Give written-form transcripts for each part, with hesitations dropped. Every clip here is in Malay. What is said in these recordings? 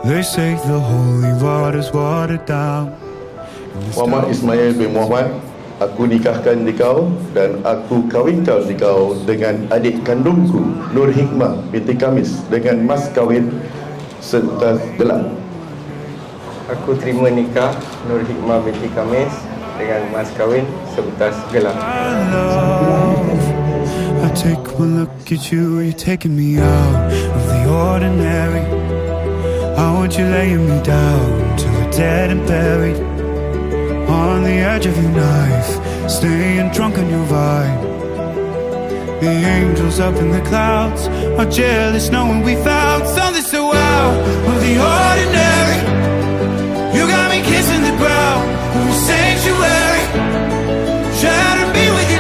They say the holy water's watered down. Muhammad Ismail bin Muhammad, aku nikahkan dikau dan aku kawinkan dikau dengan adik kandungku Nur Hikmah binti Kamis dengan mas kawin serta gelar. Aku terima nikah Nur Hikmah binti Kamis dengan mas kahwin sebetas gelar. I take one look at you, you're taking me out of the ordinary. I want you laying me down till we're dead and buried on the edge of your knife, staying drunk on your vibe. The angels up in the clouds are jealous knowing we found something so out of the ordinary. You got me kissing the ground of a sanctuary, trying to be with you.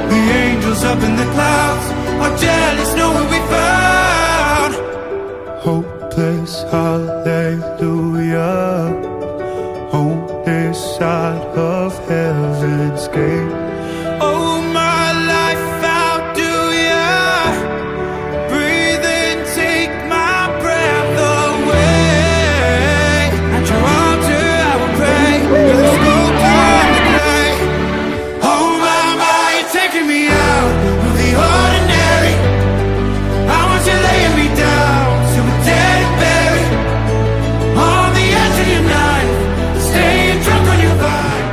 The angels up in the clouds are jealous knowing we found hopeless hallelujah on this side of heaven's gate. Oh, my life, how do ya breathe and take my breath away? At your altar I will pray, you're the sculptor and the clay. Oh my, you're taking me out of the ordinary. I want you laying me down till we're dead and buried on the edge of your knife, staying drunk on your vibe.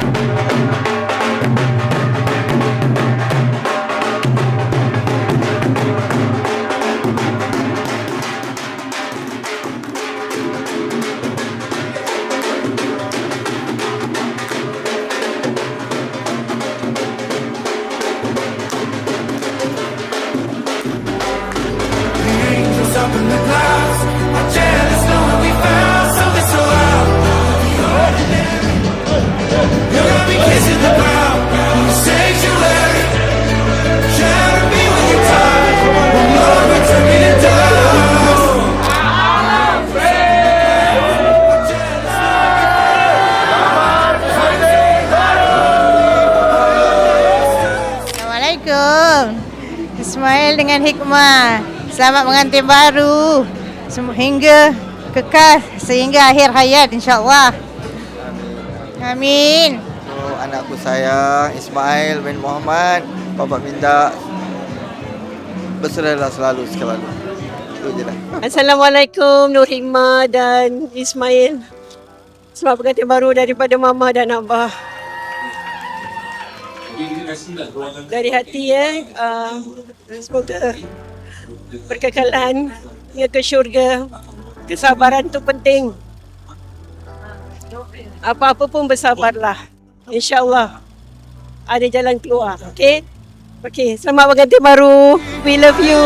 The angels up in the clouds are jealous knowing we found something so out of the ordinary. You got me kissing the ground in the sanctuary, trying to be with you time when love will turn me to dust. Assalamualaikum. Ismail dengan Hikmah, selamat mengantin baru hingga kekal sehingga akhir hayat insya-Allah. Amin. Anakku sayang Ismail bin Muhammad, Bapak minta berserahlah selalu sekali. Itu je lah. Assalamualaikum Nur Hikmah dan Ismail. Selamat pengantin baru daripada Mama dan Abah. Dari hati semoga berkekalan hingga ke syurga. Kesabaran tu penting. Apa-apa pun bersabarlah. InsyaAllah ada jalan keluar. Okay? Okay, selamat pengantin baru. We love you.